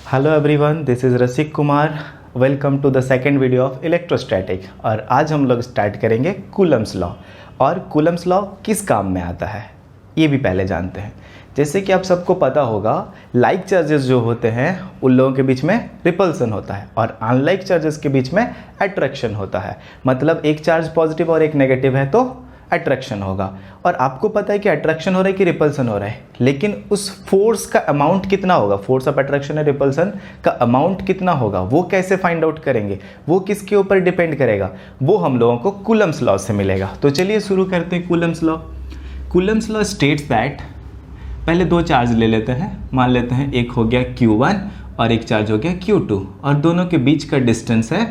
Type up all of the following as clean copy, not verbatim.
Hello everyone, this is Rasik Kumar. Welcome to the second video of electrostatic. और आज हम लोग स्टार्ट करेंगे कूलम्स लॉ। और कूलम्स लॉ किस काम में आता है ये भी पहले जानते हैं। जैसे कि आप सबको पता होगा, लाइक चार्जेस जो होते हैं उन लोगों के बीच में रिपल्सन होता है और अनलाइक चार्जेस के बीच में अट्रैक्शन होता है। मतलब एक चार्ज पॉजिटिव और एक नेगेटिव है तो अट्रैक्शन होगा। और आपको पता है कि अट्रैक्शन हो रहा है कि रिपल्सन हो रहा है, लेकिन उस फोर्स का अमाउंट कितना होगा, फोर्स ऑफ अट्रैक्शन और रिपल्सन का अमाउंट कितना होगा, वो कैसे फाइंड आउट करेंगे, वो किसके ऊपर डिपेंड करेगा, वो हम लोगों को कूलम्स लॉ से मिलेगा। तो चलिए शुरू करते हैं Coulomb's law. Coulomb's law states that, पहले दो चार्ज ले लेते हैं। मान लेते हैं एक हो गया Q1 और एक चार्ज हो गया Q2 और दोनों के बीच का डिस्टेंस है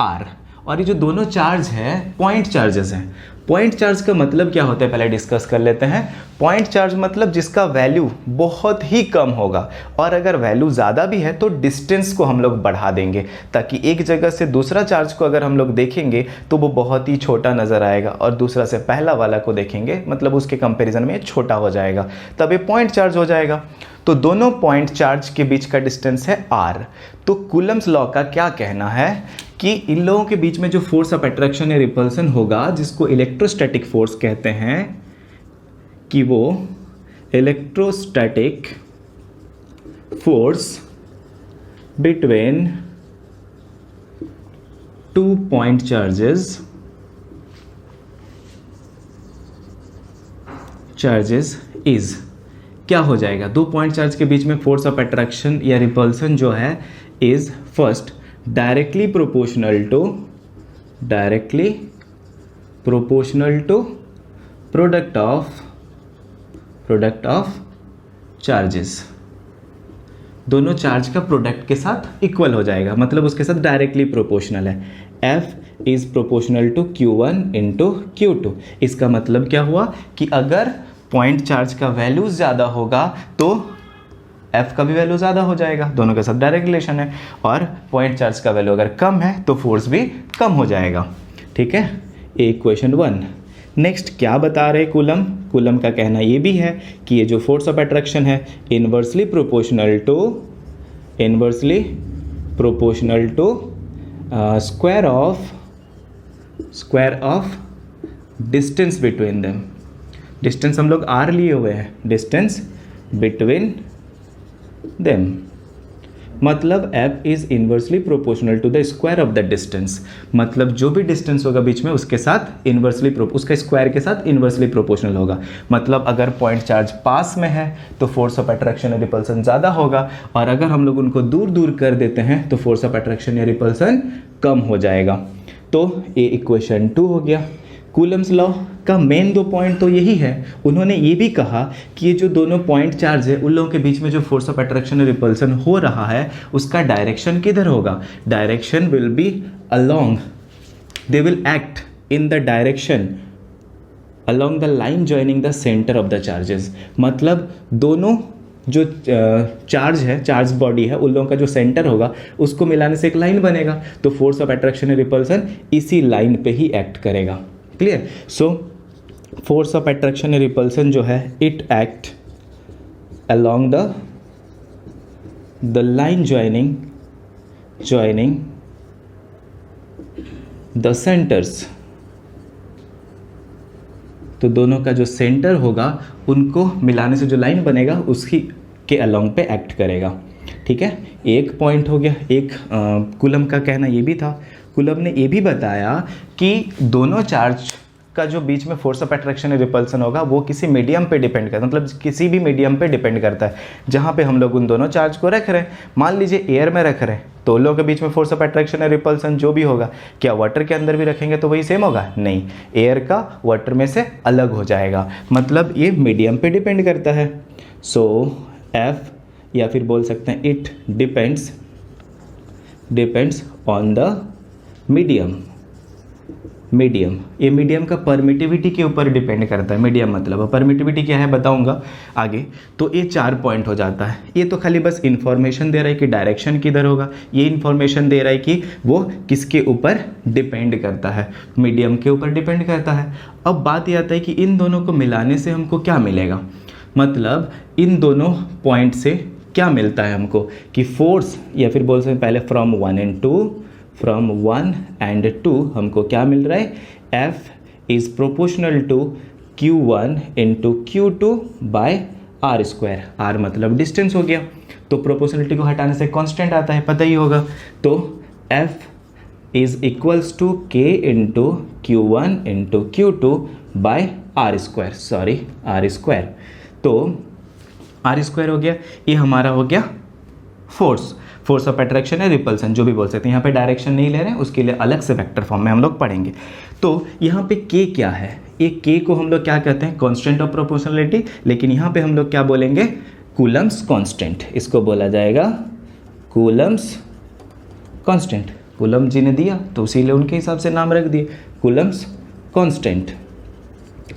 R। और ये जो दोनों चार्ज है पॉइंट चार्जेस हैं। पॉइंट चार्ज का मतलब क्या होता है पहले डिस्कस कर लेते हैं। पॉइंट चार्ज मतलब जिसका वैल्यू बहुत ही कम होगा, और अगर वैल्यू ज़्यादा भी है तो डिस्टेंस को हम लोग बढ़ा देंगे ताकि एक जगह से दूसरा चार्ज को अगर हम लोग देखेंगे तो वो बहुत ही छोटा नज़र आएगा, और दूसरा से पहला वाला को देखेंगे मतलब उसके कंपैरिजन में छोटा हो जाएगा, तब ये पॉइंट चार्ज हो जाएगा। तो दोनों पॉइंट चार्ज के बीच का डिस्टेंस है R। तो कूलम्स लॉ का क्या कहना है कि इन लोगों के बीच में जो फोर्स ऑफ अट्रैक्शन या रिपल्सन होगा, जिसको इलेक्ट्रोस्टैटिक फोर्स कहते हैं, कि वो electrostatic force between two point charges is क्या हो जाएगा। दो पॉइंट चार्ज के बीच में फोर्स ऑफ अट्रैक्शन या रिपल्सन जो है is first directly proportional to product of charges. दोनों चार्ज का प्रोडक्ट के साथ इक्वल हो जाएगा, मतलब उसके साथ डायरेक्टली प्रोपोर्शनल है। F is proportional to Q1 into Q2। इसका मतलब क्या हुआ कि अगर पॉइंट चार्ज का वैल्यू ज़्यादा होगा तो F का भी वैल्यू ज़्यादा हो जाएगा, दोनों के साथ डायरेक्ट रिलेशन है। और पॉइंट चार्ज का वैल्यू अगर कम है तो फोर्स भी कम हो जाएगा। ठीक है, ये इक्वेशन 1। नेक्स्ट क्या बता रहे कूलम का कहना ये भी है कि ये जो फोर्स ऑफ अट्रैक्शन है inversely proportional to square of distance between them. Distance हम लोग R लिए हुए हैं, डिस्टेंस बिटवीन देम, मतलब F is inversely proportional to the square of the distance. मतलब जो भी डिस्टेंस होगा बीच में उसके साथ इन्वर्सली उसका स्क्वायर के साथ इन्वर्सली प्रोपोर्शनल होगा। मतलब अगर पॉइंट चार्ज पास में है तो फोर्स ऑफ अट्रैक्शन या रिपल्सन ज़्यादा होगा, और अगर हम लोग उनको दूर दूर कर देते हैं तो फोर्स ऑफ अट्रैक्शन या रिपल्सन कम हो जाएगा। तो ये इक्वेशन 2 हो गया। कूलम्स लॉ का मेन दो पॉइंट तो यही है। उन्होंने ये भी कहा कि ये जो दोनों पॉइंट चार्ज है उन लोगों के बीच में जो फोर्स ऑफ अट्रैक्शन और रिपल्सन हो रहा है उसका डायरेक्शन किधर होगा। Direction will be along, they will act in the direction along the line joining the centre of the charges. मतलब दोनों जो चार्ज है, चार्ज बॉडी है, उन लोगों का जो सेंटर होगा उसको मिलाने से एक लाइन बनेगा, तो फोर्स ऑफ अट्रैक्शन और रिपल्सन इसी लाइन पे ही एक्ट करेगा। Clear. So force of attraction and repulsion जो है it act along the line joining the centres. तो दोनों का जो सेंटर होगा उनको मिलाने से जो लाइन बनेगा उसकी के अलोंग पे एक्ट करेगा। ठीक है, एक पॉइंट हो गया। एक कूलम का कहना ये भी था, कूलम ने ये भी बताया कि दोनों चार्ज का जो बीच में फोर्स ऑफ अट्रैक्शन और रिपल्सन होगा वो किसी मीडियम पे डिपेंड करता है, मतलब किसी भी मीडियम पे डिपेंड करता है जहाँ पे हम लोग उन दोनों चार्ज को रख रहे हैं। मान लीजिए एयर में रख रहे हैं तो उन लोगों के बीच में फोर्स ऑफ अट्रैक्शन और रिपल्सन जो भी होगा, क्या वाटर के अंदर भी रखेंगे तो वही सेम होगा? नहीं, एयर का वाटर में से अलग हो जाएगा, मतलब ये मीडियम पे डिपेंड करता है। सो F, या फिर बोल सकते हैं it depends on the medium. ये मीडियम का परमिटिविटी के ऊपर डिपेंड करता है। मीडियम मतलब परमिटिविटी क्या है बताऊंगा आगे। तो ये 4 पॉइंट हो जाता है। ये तो खाली बस इंफॉर्मेशन दे रहा है कि डायरेक्शन किधर होगा, ये इंफॉर्मेशन दे रहा है कि वो किसके ऊपर डिपेंड करता है, मीडियम के ऊपर डिपेंड करता है। अब बात ये आता है कि इन दोनों को मिलाने से हमको क्या मिलेगा, मतलब इन दोनों पॉइंट से क्या मिलता है हमको कि फोर्स, या फिर बोल सकते हैं पहले फ्रॉम 1 एंड 2 हमको क्या मिल रहा है, F is proportional to Q1 into Q2 by R square. R मतलब डिस्टेंस हो गया, तो प्रोपोर्शनलिटी को हटाने से कांस्टेंट आता है, पता ही होगा। तो F is equals to K into Q1 into Q2 by R square. तो आर स्क्वायर हो गया, ये हमारा हो गया फोर्स ऑफ अट्रैक्शन है, रिपल्सन जो भी बोल सकते हैं। यहाँ पे डायरेक्शन नहीं ले रहे हैं, उसके लिए अलग से वेक्टर फॉर्म में हम लोग पढ़ेंगे। तो यहाँ पे K क्या है, ये K को हम लोग क्या कहते हैं, कांस्टेंट ऑफ प्रोपोर्शनलिटी, लेकिन यहाँ पे हम लोग क्या बोलेंगे, कूलम्स कांस्टेंट, इसको बोला जाएगा कूलम्स कांस्टेंट। कूलम जी ने दिया तो इसीलिए उनके हिसाब से नाम रख दिए कूलम्स कांस्टेंट।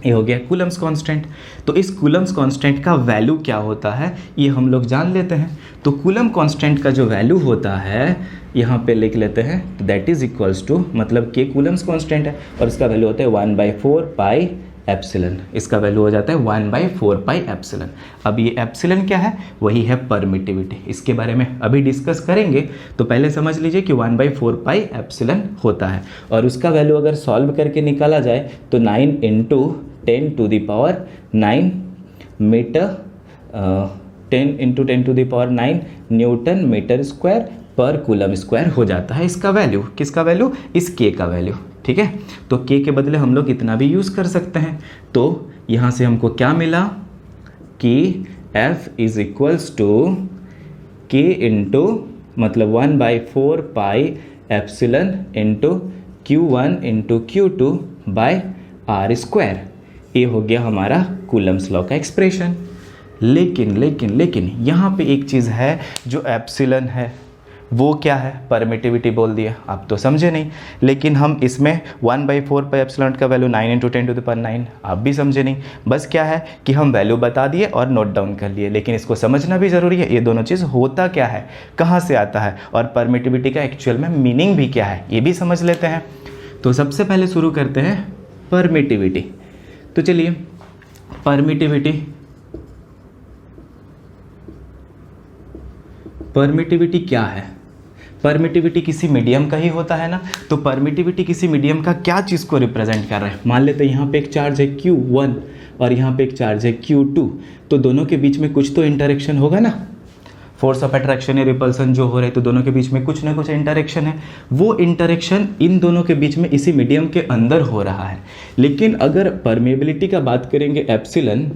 ये हो गया कूलम्स कांस्टेंट। तो इस कूलम्स कांस्टेंट का वैल्यू क्या होता है ये हम लोग जान लेते हैं। तो कूलम कांस्टेंट का जो वैल्यू होता है यहाँ पे लिख लेते हैं, तो दैट इज इक्वल्स टू, मतलब के कूलम्स कांस्टेंट है और इसका वैल्यू होता है 1/4 पाई एप्सिलन। इसका वैल्यू हो जाता है 1/4 पाई एप्सिलन। अब ये एप्सिलन क्या है, वही है परमिटिविटी। इसके बारे में अभी डिस्कस करेंगे, तो पहले समझ लीजिए कि 1/4 पाई एप्सिलन होता है और उसका वैल्यू अगर सॉल्व करके निकाला जाए तो 9 into 10 to the power 9 metre 10 into 10 to the power 9 newton metre square पर कूलम स्क्वायर हो जाता है इसका वैल्यू। किसका वैल्यू, इस के का वैल्यू। ठीक है, तो के के बदले हम लोग इतना भी यूज़ कर सकते हैं। तो यहाँ से हमको क्या मिला कि F is equals to K into मतलब 1/4 pi epsilon into Q1 into Q2 by R square. ये हो गया हमारा कूलम्स लॉ का एक्सप्रेशन। लेकिन यहाँ पे एक चीज़ है, जो एप्सिलन है वो क्या है, परमिटिविटी बोल दिया, आप तो समझे नहीं। लेकिन हम इसमें 1/4 पाई एप्सिलॉन का value 9 into 10 to the power 9, आप भी समझे नहीं। बस क्या है कि हम वैल्यू बता दिए और नोट डाउन कर लिए, लेकिन इसको समझना भी ज़रूरी है। ये दोनों चीज़ होता क्या है, कहाँ से आता है और परमिटिविटी का एक्चुअल में मीनिंग भी क्या है, ये भी समझ लेते हैं। तो सबसे पहले शुरू करते हैं परमिटिविटी। तो चलिए, परमिटिविटी क्या है। परमिटिविटी किसी मीडियम का ही होता है ना। तो परमिटिविटी किसी मीडियम का क्या चीज़ को रिप्रेजेंट कर रहा है, मान लेते हैं यहाँ पे एक चार्ज है Q1 और यहाँ पे एक चार्ज है Q2, तो दोनों के बीच में कुछ तो इंटरेक्शन होगा ना। फोर्स ऑफ अट्रैक्शन या रिपल्सन जो हो रहे हैं, तो दोनों के बीच में कुछ ना कुछ इंटरेक्शन है। वो इंटरेक्शन इन दोनों के बीच में इसी मीडियम के अंदर हो रहा है। लेकिन अगर परमेबिलिटी का बात करेंगे, एप्सिलन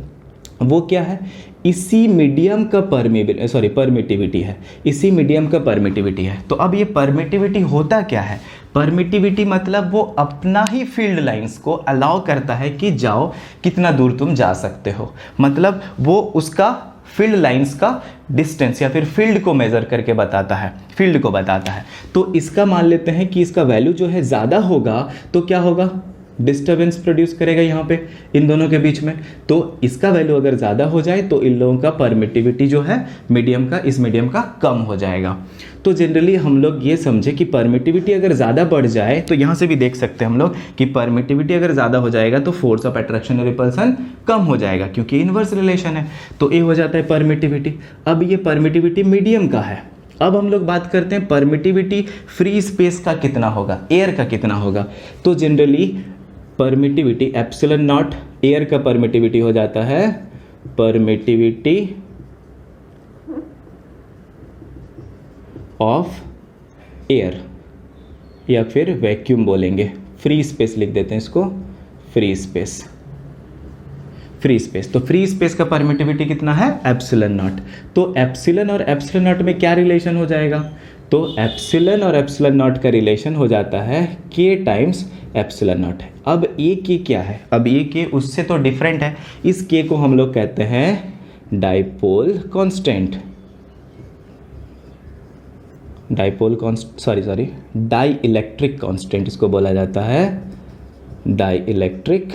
वो क्या है, इसी मीडियम का परमिटिविटी है, इसी मीडियम का परमिटिविटी है। तो अब ये परमिटिविटी होता क्या है, परमिटिविटी मतलब वो अपना ही फील्ड लाइंस को अलाउ करता है कि जाओ कितना दूर तुम जा सकते हो, मतलब वो उसका फील्ड लाइंस का डिस्टेंस या फिर फील्ड को मेजर करके बताता है, फील्ड को बताता है। तो इसका मान लेते हैं कि इसका वैल्यू जो है ज़्यादा होगा तो क्या होगा, डिस्टर्बेंस प्रोड्यूस करेगा यहाँ पे इन दोनों के बीच में। तो इसका वैल्यू अगर ज़्यादा हो जाए तो इन लोगों का परमिटिविटी जो है मीडियम का, इस मीडियम का कम हो जाएगा। तो जनरली हम लोग ये समझे कि परमिटिविटी अगर ज़्यादा बढ़ जाए, तो यहाँ से भी देख सकते हैं हम लोग कि परमिटिविटी अगर ज़्यादा हो जाएगा तो फोर्स ऑफ अट्रैक्शन और रिपल्सन कम हो जाएगा, क्योंकि इन्वर्स रिलेशन है। तो ये हो जाता है परमिटिविटी। अब ये परमिटिविटी मीडियम का है। अब हम लोग बात करते हैं परमिटिविटी फ्री स्पेस का कितना होगा, एयर का कितना होगा। तो generally permittivity epsilon not air का परमिटिविटी हो जाता है परमिटिविटी ऑफ एयर, या फिर वैक्यूम बोलेंगे, फ्री स्पेस लिख देते हैं इसको, फ्री स्पेस। तो फ्री स्पेस का परमिटिविटी कितना है, एप्सिलॉन नॉट। तो एप्सिलॉन और एप्सिलॉन नॉट में क्या रिलेशन हो जाएगा, तो एप्सिलॉन और एप्सिलॉन नॉट का रिलेशन हो जाता है के टाइम्स एप्सिलॉन नॉट। अब ये के क्या है, अब ये के उससे तो डिफरेंट है। इस के को हम लोग कहते हैं dipole constant, dielectric constant इसको बोला जाता है, डाई इलेक्ट्रिक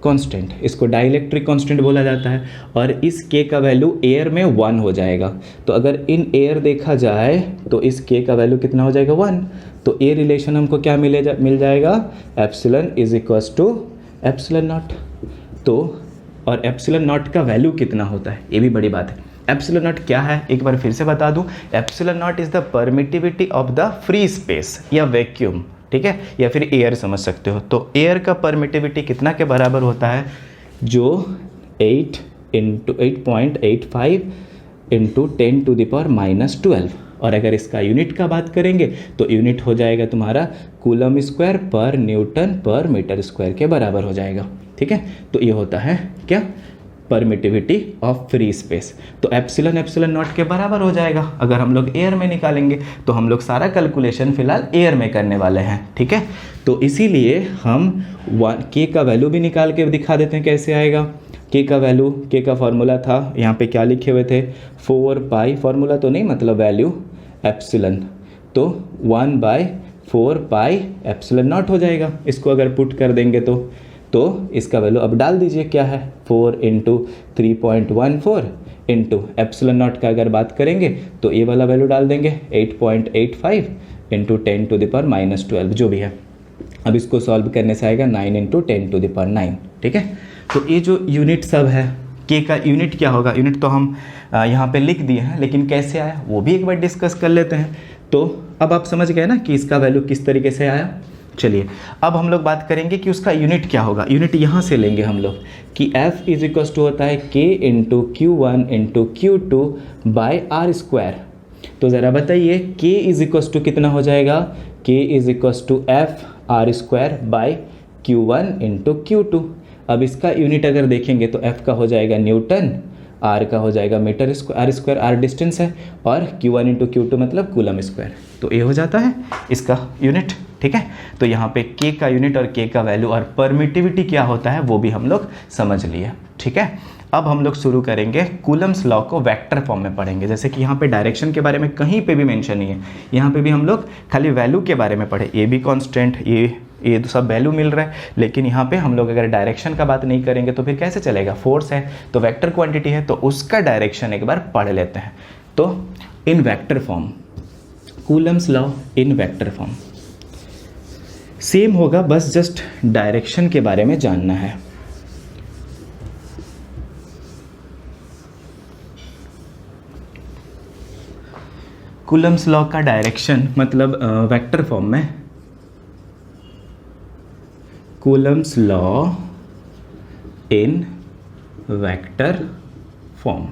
कांस्टेंट, इसको डाइलेक्ट्रिक कांस्टेंट बोला जाता है। और इस के का वैल्यू एयर में 1 हो जाएगा। तो अगर इन एयर देखा जाए तो इस के का वैल्यू कितना हो जाएगा, 1। तो ए रिलेशन हमको क्या मिल जाएगा, epsilon is equals to epsilon nought. तो और एप्सिलॉन नॉट का वैल्यू कितना होता है, ये भी बड़ी बात है। एप्सिलॉन नॉट क्या है एक बार फिर से बता दूं, epsilon not is the permittivity of the free space या वैक्यूम, ठीक है, या फिर एयर समझ सकते हो। तो एयर का परमिटिविटी कितना के बराबर होता है, जो 8 इंटू 8.85 इंटू 10⁻⁻12, और अगर इसका यूनिट का बात करेंगे तो यूनिट हो जाएगा तुम्हारा कूलम स्क्वायर पर न्यूटन पर मीटर स्क्वायर के बराबर हो जाएगा, ठीक है। तो ये होता है क्या, परमिटिविटी ऑफ फ्री स्पेस। तो एप्सिलॉन नॉट के बराबर हो जाएगा। अगर हम लोग एयर में निकालेंगे तो हम लोग सारा कैलकुलेशन फिलहाल एयर में करने वाले हैं, ठीक है। तो इसीलिए हम के का वैल्यू भी निकाल के दिखा देते हैं कैसे आएगा। के का वैल्यू, के का फॉर्मूला था यहाँ पे क्या लिखे हुए थे, 4 पाई, फॉर्मूला तो नहीं मतलब वैल्यू एप्सिलॉन, तो 1/4 पाई एप्सिलॉन नॉट हो जाएगा। इसको अगर पुट कर देंगे तो इसका वैल्यू अब डाल दीजिए क्या है, 4 इंटू 3.14 इंटू एप्सिलॉन नॉट का अगर बात करेंगे तो ये वाला वैल्यू डाल देंगे 8.85 इंटू 10⁻⁻12 जो भी है। अब इसको सॉल्व करने से आएगा 9 इंटू 10⁹, ठीक है। तो ये जो यूनिट सब है, के का यूनिट क्या होगा, यूनिट तो हम यहाँ पे लिख दिए हैं, लेकिन कैसे आया वो भी एक बार डिस्कस कर लेते हैं। तो अब आप समझ गए ना कि इसका वैल्यू किस तरीके से आया। चलिए अब हम लोग बात करेंगे कि उसका यूनिट क्या होगा। यूनिट यहाँ से लेंगे हम लोग कि F इज इक्वल टू होता है K into Q1 into Q2 by R square. तो ज़रा बताइए K इज इक्वल टू कितना हो जाएगा, K is equal to F R square by Q1 into Q2। अब इसका यूनिट अगर देखेंगे तो F का हो जाएगा न्यूटन, R का हो जाएगा metre square, R square R distance है, और Q1 इंटू Q2 मतलब कूलम स्क्वायर। तो ये हो जाता है इसका यूनिट, ठीक है। तो यहाँ पे K का यूनिट और K का वैल्यू और परमिटिविटी क्या होता है वो भी हम लोग समझ लिए, ठीक है। अब हम लोग शुरू करेंगे कूलम्स लॉ को वेक्टर फॉर्म में पढ़ेंगे। जैसे कि यहाँ पे डायरेक्शन के बारे में कहीं पे भी मेंशन नहीं है, यहाँ पे भी हम लोग खाली वैल्यू के बारे में पढ़े, ये भी कांस्टेंट, ये तो सब वैल्यू मिल रहा है, लेकिन यहाँ पे हम लोग अगर डायरेक्शन का बात नहीं करेंगे तो फिर कैसे चलेगा। फोर्स है तो वेक्टर क्वांटिटी है तो उसका डायरेक्शन एक बार पढ़ लेते हैं। तो इन vector form, Coulomb's law in vector form same होगा, बस जस्ट डायरेक्शन के बारे में जानना है। कूलम्स लॉ का डायरेक्शन मतलब वेक्टर फॉर्म में, Coulomb's law in vector form.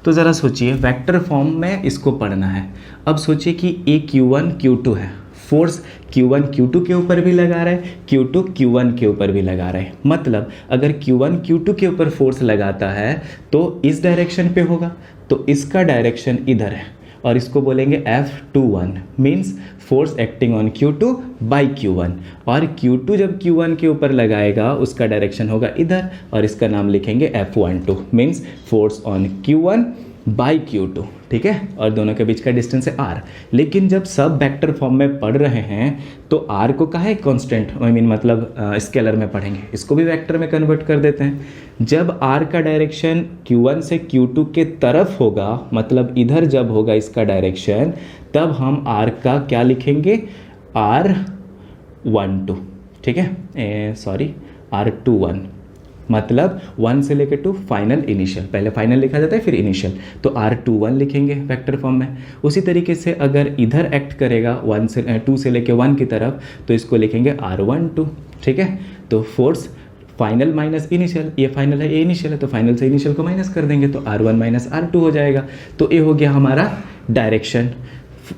तो ज़रा सोचिए वेक्टर फॉर्म में इसको पढ़ना है। अब सोचिए कि ये Q1 Q2 है, फोर्स Q1 Q2 के ऊपर भी लगा रहा है, Q2 Q1 के ऊपर भी लगा रहा है। मतलब अगर Q1 Q2 के ऊपर फोर्स लगाता है तो इस डायरेक्शन पे होगा, तो इसका डायरेक्शन इधर है, और इसको बोलेंगे F21 means force acting on Q2 by Q1। और Q2 जब Q1 के ऊपर लगाएगा उसका डायरेक्शन होगा इधर, और इसका नाम लिखेंगे F12 means force on Q1 by Q2, ठीक है। और दोनों के बीच का डिस्टेंस है R। लेकिन जब सब वेक्टर फॉर्म में पढ़ रहे हैं तो R को काहे कांस्टेंट मतलब स्केलर में पढ़ेंगे, इसको भी वेक्टर में कन्वर्ट कर देते हैं। जब R का डायरेक्शन Q1 से Q2 के तरफ होगा, मतलब इधर जब होगा इसका डायरेक्शन, तब हम R का क्या लिखेंगे, R12, ठीक है, सॉरी R21, मतलब 1 से लेकर 2 फाइनल इनिशियल, पहले फाइनल लिखा जाता है फिर इनिशियल, तो R21 लिखेंगे वेक्टर फॉर्म में। उसी तरीके से अगर इधर एक्ट करेगा 2 से लेकर 1 की तरफ तो इसको लिखेंगे R12, ठीक है। तो फोर्स फाइनल माइनस इनिशियल, ये फाइनल है ये इनिशियल है, तो फाइनल से इनिशियल को माइनस कर देंगे तो R1 माइनस R2 हो जाएगा। तो ये हो गया हमारा डायरेक्शन,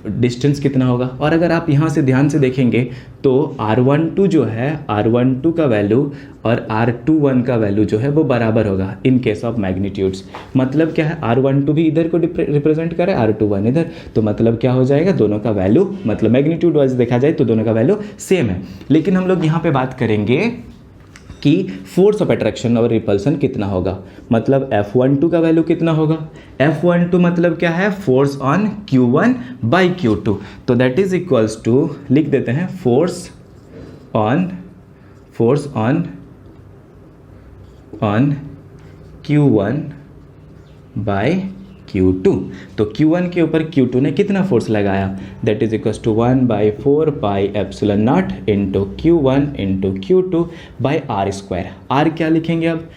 डिस्टेंस कितना होगा। और अगर आप यहाँ से ध्यान से देखेंगे तो R12 जो है, R12 का वैल्यू और R21 का वैल्यू जो है वो बराबर होगा इन केस ऑफ मैग्नीट्यूड्स। मतलब क्या है, R12 भी इधर को रिप्रेजेंट करे, R21 इधर, तो मतलब क्या हो जाएगा, दोनों का वैल्यू मतलब मैग्नीट्यूड वाइज देखा जाए तो दोनों का वैल्यू सेम है। लेकिन हम लोग यहाँ पे बात करेंगे कि फोर्स ऑफ अट्रैक्शन और रिपल्सन कितना होगा, मतलब F12 का वैल्यू कितना होगा। F12 मतलब क्या है, force on Q1 by Q2, तो दैट इज इक्वल्स टू, लिख देते हैं force on Q1 by Q2। तो Q1 के ऊपर Q2 ने कितना फोर्स लगाया, that is equals to 1/4 pi epsilon nought into Q1 into Q2 by R square. R क्या लिखेंगे अब,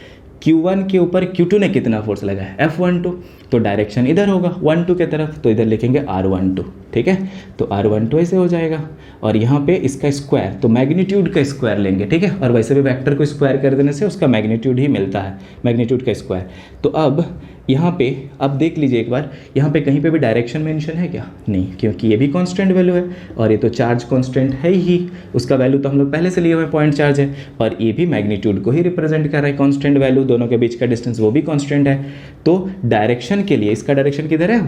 Q1 के ऊपर Q2 ने कितना फोर्स लगाया, F12, तो डायरेक्शन इधर होगा 1-2 के तरफ, तो इधर लिखेंगे R12, ठीक है। तो R12 ऐसे हो जाएगा, और यहाँ पे इसका स्क्वायर, तो मैग्नीट्यूड का स्क्वायर लेंगे, ठीक है। और वैसे भी वेक्टर को स्क्वायर कर देने से उसका मैग्नीट्यूड ही मिलता है, मैग्नीट्यूड का स्क्वायर। तो अब यहाँ पे अब देख लीजिए एक बार, यहाँ पे कहीं पे भी डायरेक्शन मेंशन है क्या, नहीं, क्योंकि ये भी कांस्टेंट वैल्यू है और ये तो चार्ज कांस्टेंट है ही, उसका वैल्यू तो हम लोग पहले से लिए हुए पॉइंट चार्ज है, और ये भी मैग्नीट्यूड को ही रिप्रेजेंट कर रहा है, कांस्टेंट वैल्यू, दोनों के बीच का डिस्टेंस वो भी कांस्टेंट है। तो डायरेक्शन के लिए इसका डायरेक्शन किधर है,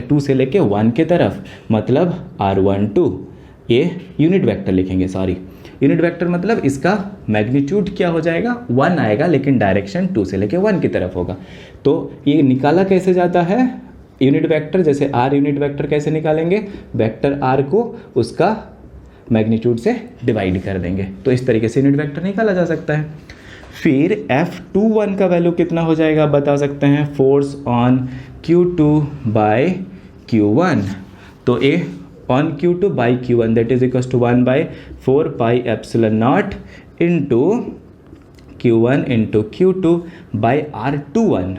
2 से लेके 1 के तरफ, मतलब R12, ये यूनिट वेक्टर लिखेंगे, सॉरी यूनिट वेक्टर मतलब इसका मैग्नीट्यूड क्या हो जाएगा, 1 आएगा, लेकिन डायरेक्शन 2 से लेके 1 की तरफ होगा। तो ये निकाला कैसे जाता है यूनिट वेक्टर, जैसे R यूनिट वेक्टर कैसे निकालेंगे, वेक्टर R को उसका मैग्नीट्यूड से डिवाइड कर देंगे, तो इस तरीके से यूनिट वेक्टर निकाला जा सकता है। फिर F21 का वैल्यू कितना हो जाएगा, आप बता सकते हैं, force on Q2 bye Q1, तो ए on Q2 by Q1 that is equals to 1 by 4 pi epsilon naught into Q1 into Q2 by R21।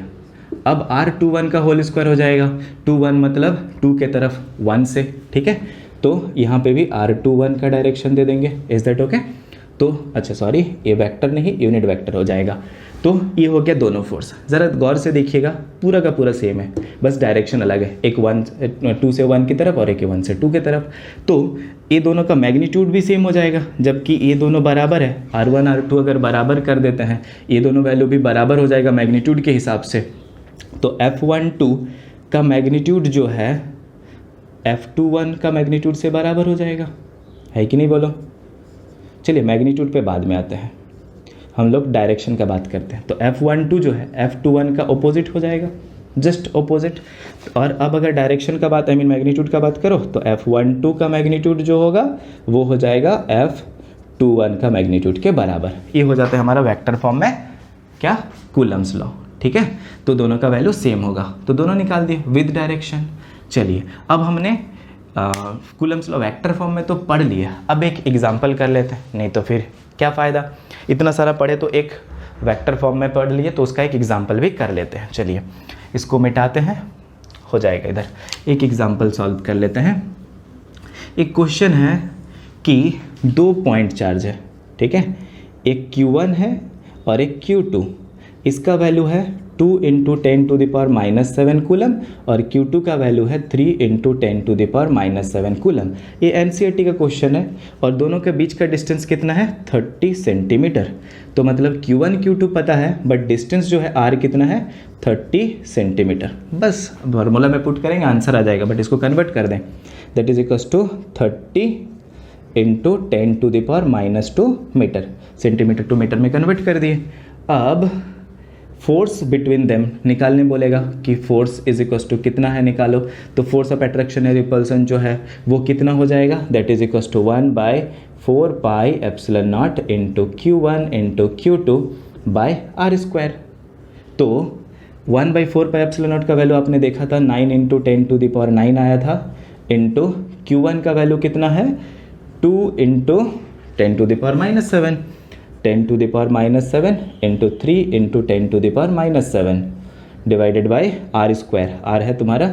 अब R21 का होल स्क्वायर हो जाएगा, 21 मतलब 2 के तरफ 1 से, ठीक है। तो यहाँ पे भी R21 का डायरेक्शन दे देंगे, इज दैट ओके। तो अच्छा सॉरी, ये वेक्टर नहीं यूनिट वेक्टर हो जाएगा। तो ये हो गया दोनों फोर्स, ज़रा गौर से देखिएगा, पूरा का पूरा सेम है, बस डायरेक्शन अलग है, एक 2 से 1 की तरफ और एक 1 से 2 की तरफ। तो ये दोनों का मैग्नीट्यूड भी सेम हो जाएगा, जबकि ये दोनों बराबर है, R1 R2 अगर बराबर कर देते हैं, ये दोनों वैल्यू भी बराबर हो जाएगा मैग्नीट्यूड के हिसाब से। तो F12 का मैग्नीट्यूड जो है F21 का मैग्नीट्यूड से बराबर हो जाएगा, है कि नहीं बोलो। चलिए मैग्नीट्यूड पे बाद में आते हैं, हम लोग डायरेक्शन का बात करते हैं। तो F12 जो है F21 का ऑपोजिट हो जाएगा, जस्ट ऑपोजिट। और अब अगर डायरेक्शन का बात, मैग्नीट्यूड का बात करो, तो F12 का मैग्नीट्यूड जो होगा वो हो जाएगा F21 का मैग्नीट्यूड के बराबर। ये हो जाता है हमारा वेक्टर फॉर्म में क्या, कूलम्स लॉ, ठीक है। तो दोनों का वैल्यू सेम होगा, तो दोनों निकाल दिए विद डायरेक्शन। चलिए अब हमने कूलम्स लॉ वेक्टर फॉर्म में तो पढ़ लिया, अब एक एग्जाम्पल कर लेते हैं, नहीं तो फिर क्या फ़ायदा, इतना सारा पढ़े तो एक वेक्टर फॉर्म में पढ़ लिए, तो उसका एक एग्जाम्पल भी कर लेते हैं। चलिए इसको मिटाते हैं, हो जाएगा इधर, एक एग्जाम्पल सॉल्व कर लेते हैं। एक क्वेश्चन है कि 2 पॉइंट चार्ज है, ठीक है, एक Q1 है और एक Q2, इसका वैल्यू है 2 × 10⁻⁻7 कूलम और Q2 का वैल्यू है 3 × 10⁻⁻7 कूलम। ये NCERT का क्वेश्चन है और दोनों के बीच का डिस्टेंस कितना है, 30 सेंटीमीटर। तो मतलब Q1 Q2 पता है, बट डिस्टेंस जो है R कितना है, 30 सेंटीमीटर। बस फॉर्मूला में पुट करेंगे आंसर आ जाएगा, बट इसको कन्वर्ट कर दें, that is equals to 30 × 10⁻⁻2 metre, centimetre to metre में कन्वर्ट कर दिए। अब फोर्स बिटवीन देम निकालने बोलेगा कि फोर्स इज इक्वल्स टू कितना है निकालो, तो फोर्स ऑफ अट्रैक्शन या रिपल्सन जो है वो कितना हो जाएगा, that is equals to 1/4 pi epsilon nought into Q1 into Q2 by R²। तो 1/4 पाई एप्सिलॉन नॉट का वैल्यू आपने देखा था 9 × 10⁹ आया था, इंटू Q1 का वैल्यू कितना है, 2 × 10⁻⁻7, 10⁻⁻7 into 3 × 10⁻⁻7 divided by R²। R है तुम्हारा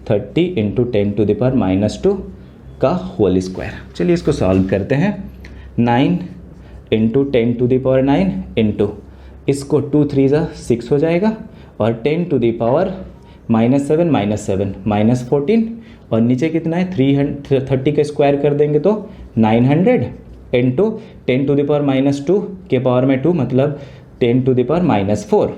30 × 10⁻⁻2 का होल स्क्वायर। चलिए इसको सॉल्व करते हैं। 9 × 10⁹ इंटू इसको 2 3 ज़ा 6 हो जाएगा और 10⁻⁻7 -7 -14 और नीचे कितना है 30 का स्क्वायर कर देंगे तो 900 इंटू 10⁻⁻2 के पावर में 2 मतलब 10⁻⁻4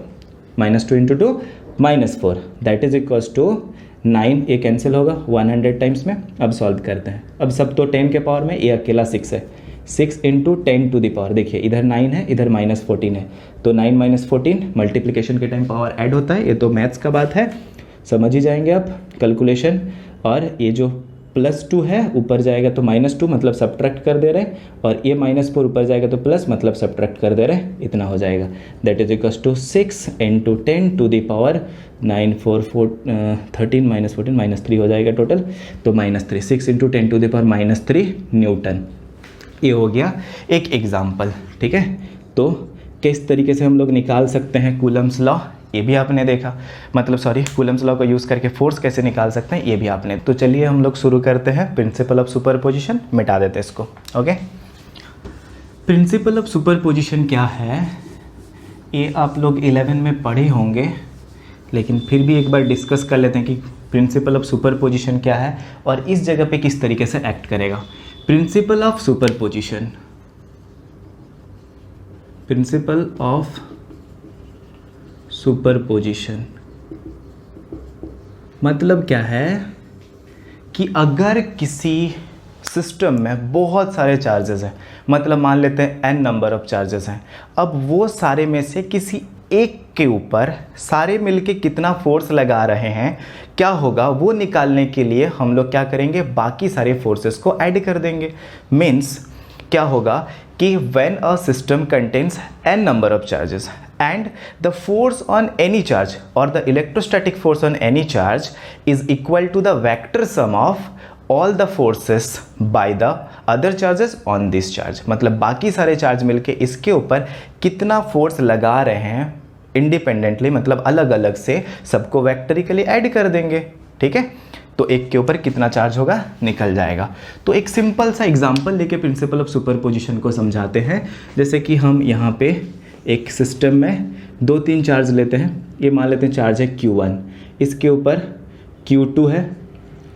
-2 into 2 -4 that is equals to 9। ये कैंसिल होगा 100 टाइम्स में। अब सॉल्व करते हैं। अब सब तो 10 के पावर में, ये अकेला 6 है, 6 × 10⁻, देखिए इधर 9 है इधर -14 है, तो 9 - 14 मल्टीप्लिकेशन के टाइम पावर ऐड होता है। ये तो मैथ्स का बात है, समझ ही जाएंगे आप कैलकुलेशन। और ये जो +2 है ऊपर जाएगा तो -2 मतलब सब्ट्रैक्ट कर दे रहे हैं, और ये -4 ऊपर जाएगा तो प्लस मतलब सब्ट्रैक्ट कर दे रहे हैं, इतना हो जाएगा। दैट इज इक्वल्स टू 6 × 10⁻9 4 13 -14 -3 हो जाएगा टोटल, तो -3 6 × 10⁻³ न्यूटन। ये हो गया एक एग्जाम्पल, ठीक है। तो किस तरीके से हम लोग निकाल सकते हैं कूलम्स लॉ, ये भी आपने देखा, मतलब सॉरी कूलम्स लॉ को यूज़ करके फोर्स कैसे निकाल सकते हैं ये भी आपने। तो चलिए हम लोग शुरू करते हैं प्रिंसिपल ऑफ सुपरपोजिशन, मिटा देते हैं इसको। ओके, प्रिंसिपल ऑफ सुपरपोजिशन क्या है ये आप लोग 11 में पढ़े होंगे, लेकिन फिर भी एक बार डिस्कस कर लेते हैं कि प्रिंसिपल ऑफ सुपरपोजिशन क्या है और इस जगह पे किस तरीके से एक्ट करेगा। Principal of superposition, principal of superposition मतलब क्या है कि अगर किसी सिस्टम में बहुत सारे चार्जेस हैं, मतलब मान लेते हैं n नंबर ऑफ चार्जेस हैं, अब वो सारे में से किसी एक के ऊपर सारे मिलके कितना फोर्स लगा रहे हैं, क्या होगा वो निकालने के लिए हम लोग क्या करेंगे, बाकी सारे फोर्सेस को ऐड कर देंगे। मीन्स क्या होगा कि when a system contains n number of charges and the force on any charge or the electrostatic force on any charge is equal to the vector sum of all the forces by the other charges on this charge, मतलब बाकी सारे charge मिलके इसके ऊपर कितना force लगा रहे हैं इंडिपेंडेंटली, मतलब अलग अलग से सबको वेक्टरिकली ऐड कर देंगे। ठीक है, तो एक के ऊपर कितना चार्ज होगा निकल जाएगा। तो एक सिंपल सा एग्जांपल लेके प्रिंसिपल ऑफ सुपरपोजिशन को समझाते हैं। जैसे कि हम यहाँ पे एक सिस्टम में 2-3 चार्ज लेते हैं, ये मान लेते हैं चार्ज है Q1, इसके ऊपर Q2 है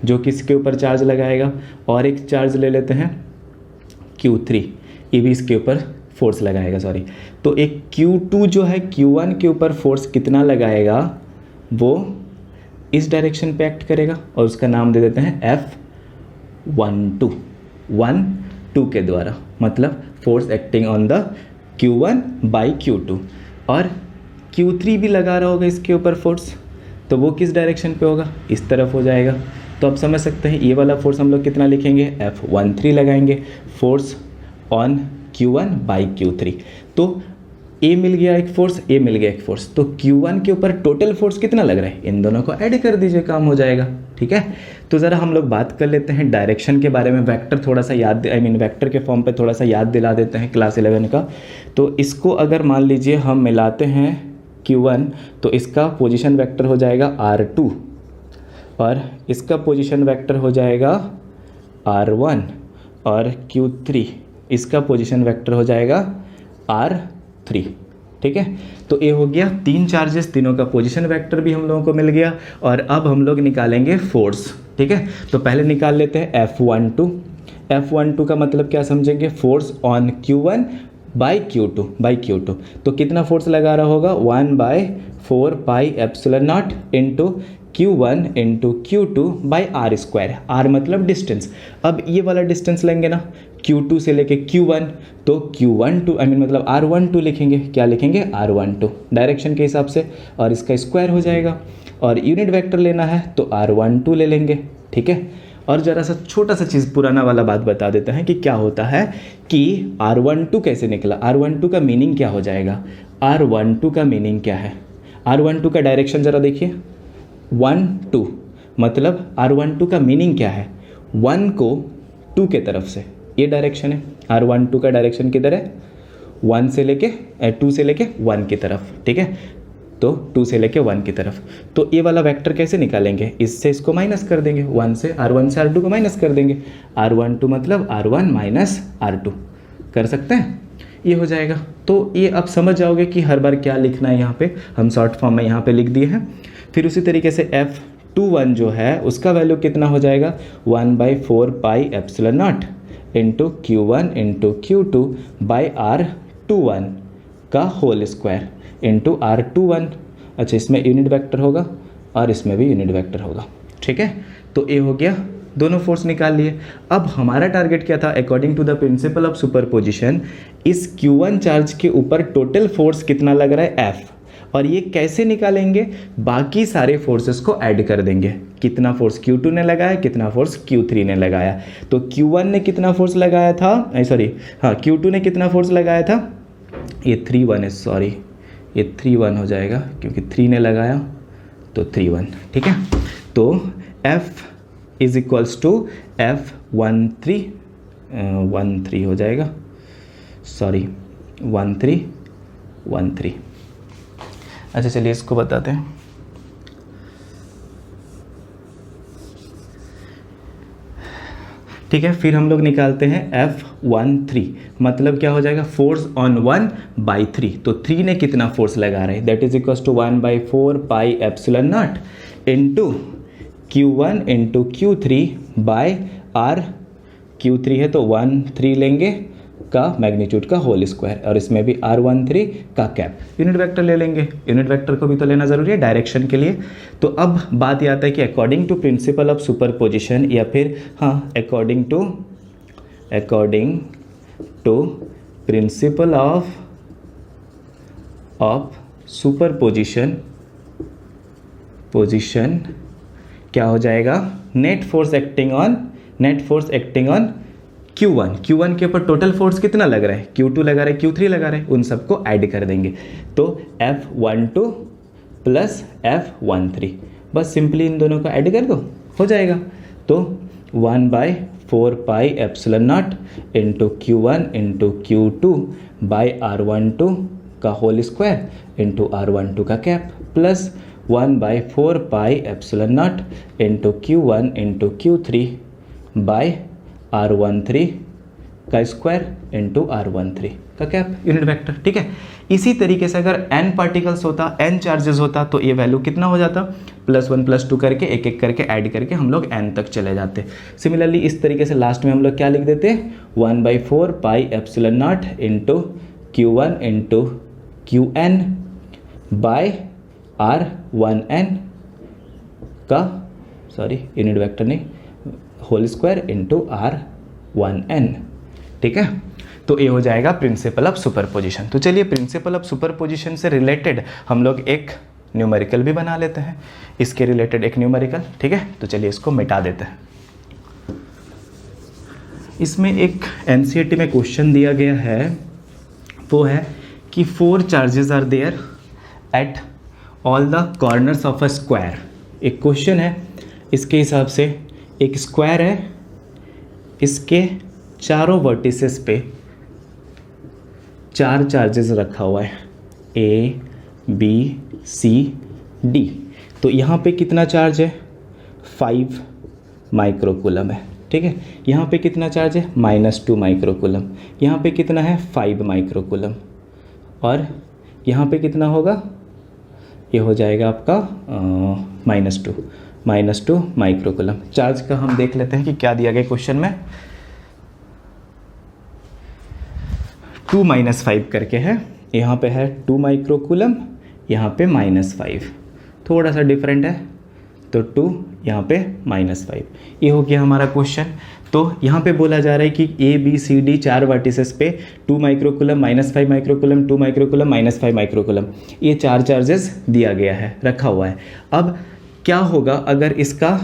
जो कि इसके ऊपर चार्ज लगाएगा, और एक चार्ज ले लेते हैं Q3, ये भी इसके ऊपर फोर्स लगाएगा। सॉरी, तो एक Q2 जो है Q1 के ऊपर फोर्स कितना लगाएगा वो इस डायरेक्शन पे एक्ट करेगा और उसका नाम दे देते हैं F12, 1-2 के द्वारा, मतलब force acting on the Q1 by Q2। और Q3 भी लगा रहा होगा इसके ऊपर फोर्स, तो वो किस डायरेक्शन पे होगा, इस तरफ हो जाएगा। तो आप समझ सकते हैं ये वाला फोर्स हम लोग कितना लिखेंगे, F13 लगाएंगे, force on Q1 by Q3। तो ए मिल गया एक फोर्स, ए मिल गया एक फोर्स, तो Q1 के ऊपर टोटल फोर्स कितना लग रहा है, इन दोनों को ऐड कर दीजिए, काम हो जाएगा। ठीक है, तो ज़रा हम लोग बात कर लेते हैं डायरेक्शन के बारे में। वेक्टर थोड़ा सा याद, वेक्टर के फॉर्म पे थोड़ा सा याद दिला देते हैं क्लास 11 का। तो इसको अगर मान लीजिए हम मिलाते हैं Q1, तो इसका पोजिशन वेक्टर हो जाएगा R2 और इसका पोजिशन वेक्टर हो जाएगा R1, और Q3 इसका पोजिशन वेक्टर हो जाएगा R3। ठीक है, तो ये हो गया 3 चार्जेस, तीनों का पोजीशन वेक्टर भी हम लोगों को मिल गया। और अब हम लोग निकालेंगे फोर्स। ठीक है, तो पहले निकाल लेते हैं F12। F12 का मतलब क्या समझेंगे, force on Q1 by Q2। तो कितना फोर्स लगा रहा होगा, 1/4 pi epsilon nought into Q1 into Q2 by R²। R मतलब डिस्टेंस। अब ये वाला डिस्टेंस लेंगे ना Q2 से लेके Q1, तो Q12 मतलब R12 लिखेंगे। क्या लिखेंगे, R12 डायरेक्शन के हिसाब से, और इसका स्क्वायर हो जाएगा। और यूनिट वेक्टर लेना है तो R12 ले लेंगे। ठीक है, और ज़रा सा छोटा सा चीज़ पुराना वाला बात बता देते हैं कि क्या होता है कि R12 कैसे निकला। R12 का मीनिंग क्या हो जाएगा, R12 का मीनिंग क्या है, R12 का डायरेक्शन ज़रा देखिए, 1-2, मतलब R12 का मीनिंग क्या है, 1 को 2 के तरफ से, ये डायरेक्शन है। R12 का डायरेक्शन किधर है, 2 से लेके 1 की तरफ। ठीक है, तो 2 से लेके 1 की तरफ। तो ये वाला वेक्टर कैसे निकालेंगे, इससे इसको माइनस कर देंगे, 1 से R2 को माइनस कर देंगे। R12 मतलब R1 माइनस R2 कर सकते हैं, ये हो जाएगा। तो ये आप समझ जाओगे कि हर बार क्या लिखना है, यहाँ पे हम शॉर्ट फॉर्म में यहाँ पे लिख दिए हैं। फिर उसी तरीके से F21 जो है उसका वैल्यू कितना हो जाएगा, 1/4 pi epsilon nought into Q1 into Q2 by R21 का होल स्क्वायर इंटू R21। अच्छा, इसमें यूनिट वेक्टर होगा और इसमें भी यूनिट वेक्टर होगा। ठीक है, तो ये हो गया, दोनों फोर्स निकाल लिए। अब हमारा टारगेट क्या था, according to the principle of superposition, इस Q1 चार्ज के ऊपर टोटल फोर्स कितना लग रहा है, F, और ये कैसे निकालेंगे, बाकी सारे फोर्सेस को ऐड कर देंगे। कितना फोर्स Q2 ने लगाया, कितना फोर्स Q3 ने लगाया। तो Q1 ने कितना फोर्स लगाया था, Q2 ने कितना फोर्स लगाया था, ये 3-1 है, सॉरी ये 3-1 हो जाएगा क्योंकि 3 ने लगाया, तो 3-1। ठीक है, तो F is equals to F13 हो जाएगा, सॉरी 13 R13। अच्छा चलिए इसको बताते हैं। ठीक है, फिर हम लोग निकालते हैं F13, मतलब क्या हो जाएगा, फोर्स ऑन 1/3। तो 3 ने कितना फोर्स लगा रहा है, that is equals to 1/4 pi epsilon nought into Q1 into Q3 by R। Q3 है तो 1/3 लेंगे का मैग्नीट्यूड का होल स्क्वायर, और इसमें भी R13 का कैप। यूनिट वेक्टर ले लेंगे, यूनिट वेक्टर को भी तो लेना ज़रूरी है डायरेक्शन के लिए। तो अब बात यह आता है कि according to principle of superposition, या फिर हाँ according to principle of superposition क्या हो जाएगा, net force acting on Q1 के ऊपर टोटल फोर्स कितना लग रहा है, Q2 लगा रहा है, Q3 लगा रहा है, उन सबको ऐड कर देंगे। तो F12 प्लस F13, बस सिंपली इन दोनों को ऐड कर दो, हो जाएगा। तो 1/4 pi epsilon nought into Q1 into Q2 by R12 का होल स्क्वायर इंटू R12 का cap, plus 1/4 pi epsilon nought into Q1 into Q3 by R13 का स्क्वायर इंटू R13 का कैप, यूनिट वेक्टर। ठीक है, इसी तरीके से अगर n पार्टिकल्स होता, n चार्जेस होता, तो ये वैल्यू कितना हो जाता, +1 +2 करके एक एक करके ऐड करके हम लोग n तक चले जाते। सिमिलरली इस तरीके से लास्ट में हम लोग क्या लिख देते, 1/4 pi epsilon nought into Q1 into Qn by R1n का, सॉरी यूनिट वेक्टर नहीं, होल स्क्वायर इंटू R1n। ठीक है, तो ये हो जाएगा प्रिंसिपल ऑफ सुपरपोजिशन। तो चलिए प्रिंसिपल ऑफ सुपरपोजिशन से रिलेटेड हम लोग एक न्यूमेरिकल भी बना लेते हैं, इसके रिलेटेड एक न्यूमेरिकल। ठीक है, तो चलिए इसको मिटा देते हैं। इसमें एक NCERT में क्वेश्चन दिया गया है, वो है कि 4 charges are there at all the corners of a square. एक क्वेश्चन है, इसके हिसाब से एक स्क्वायर है, इसके चारों वर्टिसेस पे 4 चार्जेस रखा हुआ है, A, B, C, D। तो यहाँ पे कितना चार्ज है, 5 माइक्रोकूलम है। ठीक है, यहाँ पे कितना चार्ज है, -2 माइक्रोकूलम। यहाँ पे कितना है, 5 माइक्रोकूलम। और यहाँ पे कितना होगा, ये हो जाएगा आपका -2 माइक्रोकूलम। चार्ज का हम देख लेते हैं कि क्या दिया गया क्वेश्चन में। 2 - 5 करके है, यहाँ पे है 2 माइक्रोकूलम, यहाँ पे -5, थोड़ा सा डिफरेंट है, तो 2 यहाँ पे -5। ये हो गया हमारा क्वेश्चन। तो यहाँ पे बोला जा रहा है कि A, B, C, D 4 vertices पे 2 माइक्रोकूलम, -5 माइक्रोकूलम, 2 माइक्रोकूलम, -5 माइक्रोकूलम, ये 4 चार्जेस दिया गया है, रखा हुआ है। अब क्या होगा अगर इसका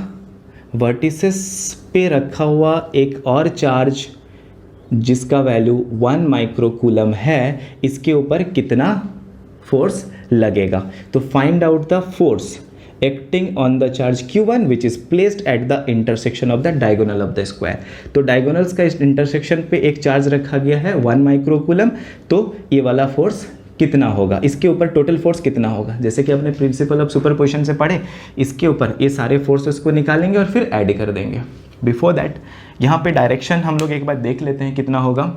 वर्टिसेस पे रखा हुआ एक और चार्ज जिसका वैल्यू 1 माइक्रोकूलम है, इसके ऊपर कितना फोर्स लगेगा। तो find out the force acting on the charge Q1 which is placed at the intersection of the diagonal of the square. तो डायगोनल्स का इस इंटरसेक्शन पे एक चार्ज रखा गया है 1 माइक्रोकूलम, तो ये वाला फोर्स कितना होगा, इसके ऊपर टोटल फोर्स कितना होगा। जैसे कि अपने प्रिंसिपल ऑफ सुपरपोजिशन से पढ़े, इसके ऊपर ये सारे फोर्सेस को निकालेंगे और फिर ऐड कर देंगे। बिफोर दैट यहाँ पे डायरेक्शन हम लोग एक बार देख लेते हैं कितना होगा।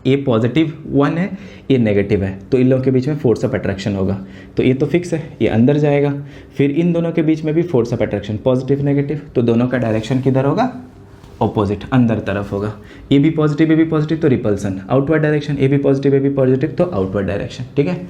ये +1 है, ये नेगेटिव है, तो इन लोगों के बीच में फोर्स ऑफ अट्रैक्शन होगा। तो ये तो फिक्स है, ये अंदर जाएगा। फिर इन दोनों के बीच में भी force of attraction, positive negative, तो दोनों का डायरेक्शन किधर होगा, ऑपोजिट, अंदर तरफ होगा। ये भी पॉजिटिव तो रिपल्सन, आउटवर्ड डायरेक्शन, ये भी पॉजिटिव तो आउटवर्ड डायरेक्शन। ठीक है,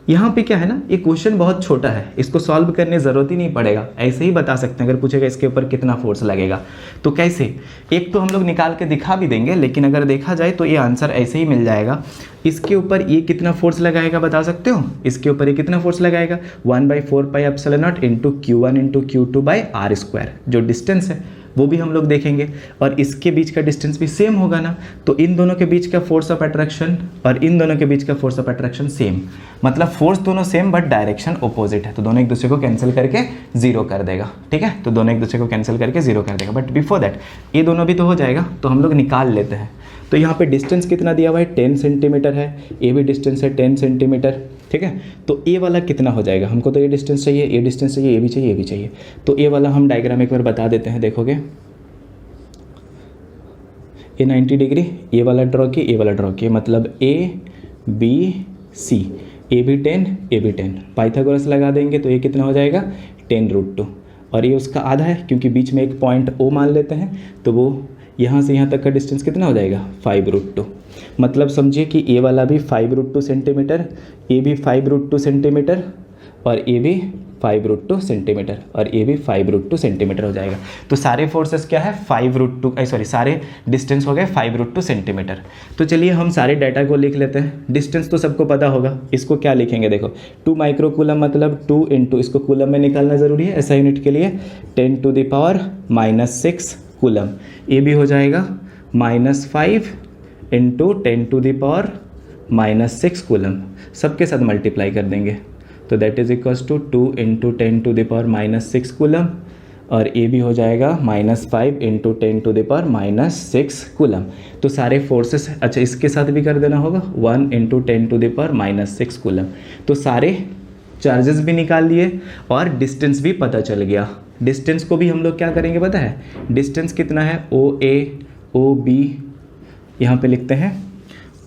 यहाँ पे क्या है ना, ये क्वेश्चन बहुत छोटा है, इसको सॉल्व करने ज़रूरत ही नहीं पड़ेगा, ऐसे ही बता सकते हैं। अगर पूछेगा इसके ऊपर कितना फोर्स लगेगा तो कैसे, एक तो हम लोग निकाल के दिखा भी देंगे, लेकिन अगर देखा जाए तो ये आंसर ऐसे ही मिल जाएगा। इसके ऊपर ये कितना फोर्स लगाएगा बता सकते हो, इसके ऊपर ये कितना फोर्स लगाएगा, 1/4 pi epsilon nought into Q1 into Q2 by R square, जो डिस्टेंस है वो भी हम लोग देखेंगे, और इसके बीच का डिस्टेंस भी सेम होगा ना, तो इन दोनों के बीच का फोर्स ऑफ अट्रैक्शन और इन दोनों के बीच का फोर्स ऑफ अट्रैक्शन सेम, मतलब फोर्स दोनों सेम बट डायरेक्शन अपोजिट है, तो दोनों एक दूसरे को कैंसिल करके जीरो कर देगा। ठीक है, तो दोनों एक दूसरे को कैंसिल करके जीरो कर देगा। बट बिफोर दैट ये दोनों भी तो हो जाएगा, तो हम लोग निकाल लेते हैं। तो यहाँ पे डिस्टेंस कितना दिया हुआ है, 10 सेंटीमीटर है, ये भी डिस्टेंस है 10 सेंटीमीटर। ठीक है, तो ये वाला कितना हो जाएगा, हमको तो ये डिस्टेंस चाहिए, ये डिस्टेंस चाहिए, ये भी चाहिए, ये भी चाहिए। तो ये वाला हम डायग्राम एक बार बता देते हैं, देखोगे ये 90 डिग्री, ये वाला ड्रॉ किए, ये वाला ड्रॉ किए, मतलब ABC, ये भी 10, ये भी 10, पाइथागोरस लगा देंगे तो ये कितना हो जाएगा 10√2, और ये उसका आधा है क्योंकि बीच में एक पॉइंट O मान लेते हैं, तो वो यहाँ से यहाँ तक का डिस्टेंस कितना हो जाएगा 5√2। मतलब समझिए कि ये वाला भी 5√2 सेंटीमीटर, ये भी 5√2 सेंटीमीटर, और ये भी 5√2 सेंटीमीटर, और ये भी 5√2 सेंटीमीटर हो जाएगा। तो सारे फोर्सेस क्या है 5√2 सारे डिस्टेंस हो गए 5√2 सेंटीमीटर। तो चलिए हम सारे डाटा को लिख लेते हैं। डिस्टेंस तो सबको पता होगा, इसको क्या लिखेंगे, देखो 2 माइक्रोकूलम मतलब 2 इंटू, इसको कूलम में निकालना ज़रूरी है ऐसा यूनिट के लिए, 10⁻⁻6 कूलम। ये भी हो जाएगा -5 इंटू 10⁻⁻6 कूलम, सबके साथ मल्टीप्लाई कर देंगे, तो that is equals to 2 into 10⁻⁻6 coulomb, और ये भी हो जाएगा -5 इंटू 10⁻⁻6 कूलम। तो सारे फोर्सेस, अच्छा इसके साथ भी कर देना होगा 1 इंटू 10⁻⁻6 कूलम। तो सारे चार्जेस भी निकाल लिए और डिस्टेंस भी पता चल गया। डिस्टेंस को भी हम लोग क्या करेंगे पता है, डिस्टेंस कितना है OA OB, यहाँ पे लिखते हैं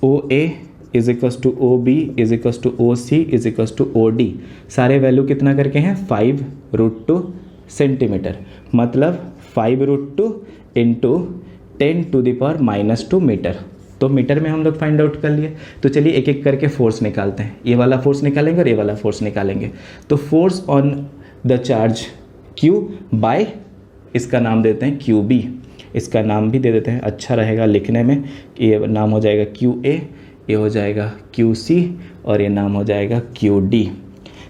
OA is equals to OB is equals to OC is equals to OD। सारे वैल्यू कितना करके हैं 5√2 सेंटीमीटर, मतलब 5√2 इंटू 10⁻⁻2 मीटर। तो मीटर में हम लोग फाइंड आउट कर लिए। तो चलिए एक एक करके फोर्स निकालते हैं, ये वाला फोर्स निकालेंगे और ये वाला फोर्स निकालेंगे। तो force on the charge Q by, इसका नाम देते हैं QB, इसका नाम भी दे देते हैं, अच्छा रहेगा लिखने में। ये नाम हो जाएगा QA, ये हो जाएगा QC, और ये नाम हो जाएगा QD।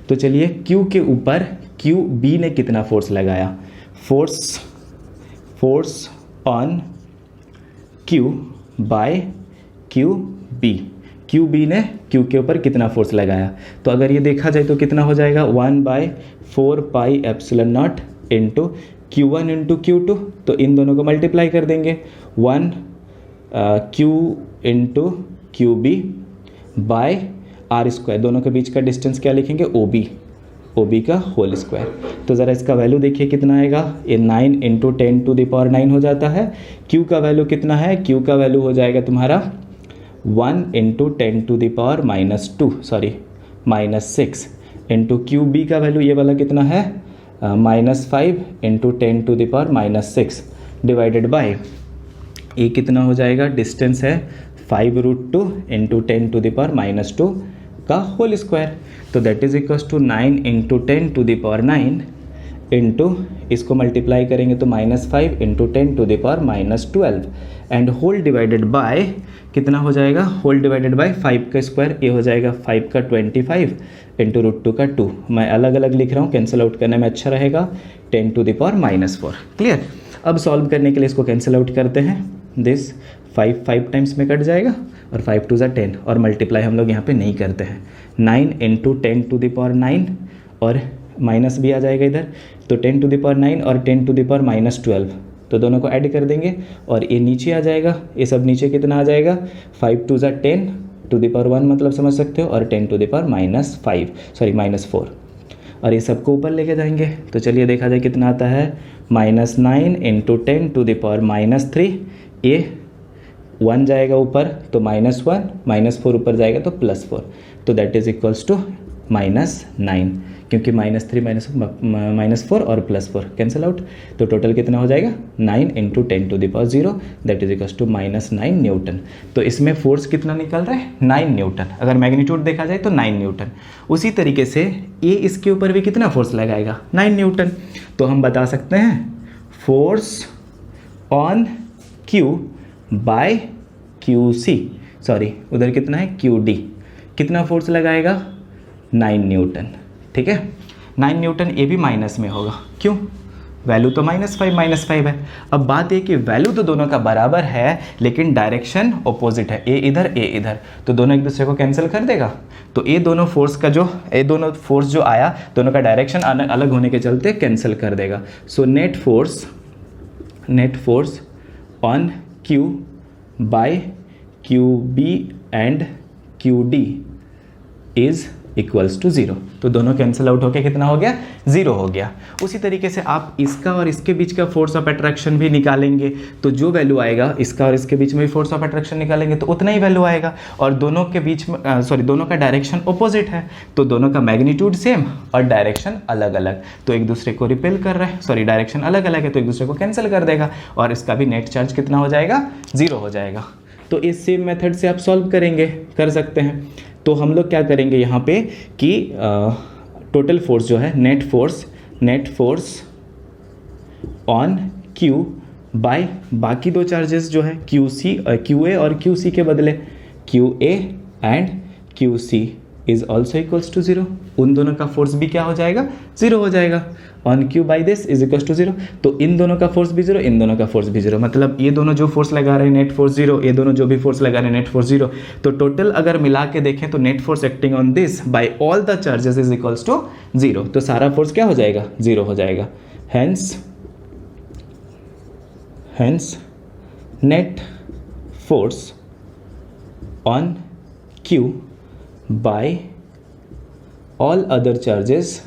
तो चलिए Q के ऊपर QB ने कितना फोर्स लगाया, force on Q by QB, QB ने Q के ऊपर कितना फोर्स लगाया। तो अगर ये देखा जाए तो कितना हो जाएगा 1/4πε0 इंटू Q1 इंटू Q2, तो इन दोनों को मल्टीप्लाई कर देंगे, 1 Q into QB bye R², दोनों के बीच का डिस्टेंस क्या लिखेंगे OB का होल स्क्वायर। तो ज़रा इसका वैल्यू देखिए कितना आएगा, ये 9 इंटू 10⁻9 हो जाता है। Q का वैल्यू कितना है, Q का वैल्यू हो जाएगा तुम्हारा 1 इंटू 10⁻−6 इंटू QB का वैल्यू ये वाला कितना है -5 इंटू 10⁻6 डिवाइडेड बाय, ये कितना हो जाएगा, डिस्टेंस है 5√2 इंटू 10⁻2 का होल स्क्वायर। तो that is equals to 9 into 10⁻9 into, इसको मल्टीप्लाई करेंगे तो -5 into 10⁻12 and whole divided by कितना हो जाएगा, होल डिवाइडेड बाय 5 का स्क्वायर, ये हो जाएगा 5 का 25 इंटू √2 का 2। मैं अलग अलग लिख रहा हूँ, कैंसिल आउट करने में अच्छा रहेगा, 10⁻⁻4। क्लियर। अब सॉल्व करने के लिए इसको कैंसिल आउट करते हैं, दिस 5 टाइम्स में कट जाएगा और 5 2 = 10, और मल्टीप्लाई हम लोग यहाँ पे नहीं करते हैं। 9 इंटू 10⁻9 और माइनस भी आ जाएगा इधर, तो 10⁻9 और 10⁻12, तो दोनों को ऐड कर देंगे और ये नीचे आ जाएगा, ये सब नीचे कितना आ जाएगा, 5 2 = 10 टू द पावर 1 मतलब समझ सकते हो, और 10⁻⁻4, और ये सबको ऊपर लेके जाएंगे। तो चलिए देखा जाए कितना आता है, -9 इंटू 10⁻3, ये 1 जाएगा ऊपर तो -1, -4 ऊपर जाएगा तो +4, तो दैट इज इक्वल्स टू -9, क्योंकि -3 -4 और +4 कैंसिल आउट, तो टोटल कितना हो जाएगा 9 into 10⁻0 that is equals to -9 newton. तो इसमें फोर्स कितना निकल रहा है 9 न्यूटन, अगर मैग्नीट्यूड देखा जाए तो 9 न्यूटन। उसी तरीके से ये इसके ऊपर भी कितना फोर्स लगाएगा 9 न्यूटन। तो हम बता सकते हैं force on Q by QC, sorry उधर कितना है QD, कितना फोर्स लगाएगा 9 न्यूटन। ठीक है, 9 न्यूटन, ये भी माइनस में होगा, क्यों, वैल्यू तो -5 है। अब बात है कि वैल्यू तो दोनों का बराबर है लेकिन डायरेक्शन ऑपोजिट है, ए इधर, तो दोनों एक दूसरे को कैंसिल कर देगा। तो ये दोनों फोर्स जो आया दोनों का डायरेक्शन अलग होने के चलते कैंसिल कर देगा। So net force on Q by QB and QD is equals to 0। तो दोनों कैंसिल आउट होके कितना हो गया, 0 हो गया। उसी तरीके से आप इसका और इसके बीच का फोर्स ऑफ अट्रैक्शन भी निकालेंगे, तो जो वैल्यू आएगा इसका और इसके बीच में भी फोर्स ऑफ अट्रैक्शन निकालेंगे तो उतना ही वैल्यू आएगा। और दोनों के बीच में दोनों का डायरेक्शन ऑपोजिट है, तो दोनों का मैग्नीट्यूड सेम और डायरेक्शन अलग अलग, तो एक दूसरे को रिपेल कर रहे हैं, डायरेक्शन अलग अलग है तो एक दूसरे को कैंसिल कर देगा और इसका भी नेट चार्ज कितना हो जाएगा, 0 हो जाएगा। तो इस सेम मेथड से आप सॉल्व कर सकते हैं। तो हम लोग क्या करेंगे यहाँ पे कि टोटल फोर्स जो है net force on Q by बाकी दो चार्जेस जो है QA और QC के बदले QA and QC is also equals to 0। उन दोनों का फोर्स भी क्या हो जाएगा, 0 हो जाएगा। On Q by this is equals to 0। तो इन दोनों का फोर्स भी 0, इन दोनों का फोर्स भी 0, मतलब ये दोनों जो फोर्स लगा रहे हैं नेट फोर्स 0, ये दोनों जो भी फोर्स लगा रहे हैं नेट फोर्स 0। तो टोटल अगर मिला के देखें तो net force acting on this by all the charges is equals to 0। तो सारा फोर्स क्या हो जाएगा, 0 हो जाएगा। Hence net force on Q by all other charges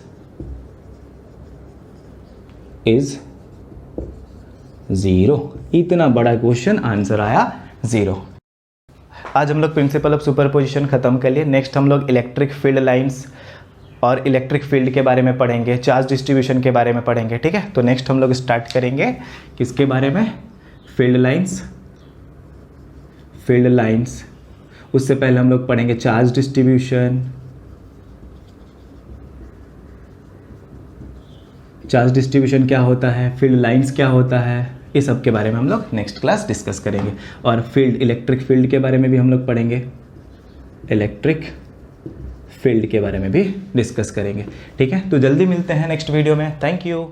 is 0। इतना बड़ा क्वेश्चन आंसर आया 0। आज हम लोग प्रिंसिपल ऑफ सुपरपोजिशन खत्म कर लिए। नेक्स्ट हम लोग इलेक्ट्रिक फील्ड लाइंस और इलेक्ट्रिक फील्ड के बारे में पढ़ेंगे, चार्ज डिस्ट्रीब्यूशन के बारे में पढ़ेंगे, ठीक है। तो नेक्स्ट हम लोग स्टार्ट करेंगे किसके बारे में, फील्ड लाइंस। उससे पहले हम लोग पढ़ेंगे चार्ज डिस्ट्रीब्यूशन, क्या होता है, फील्ड लाइंस क्या होता है, ये सब के बारे में हम लोग नेक्स्ट क्लास डिस्कस करेंगे। और इलेक्ट्रिक फील्ड के बारे में भी हम लोग पढ़ेंगे, इलेक्ट्रिक फील्ड के बारे में भी डिस्कस करेंगे, ठीक है। तो जल्दी मिलते हैं नेक्स्ट वीडियो में। Thank you.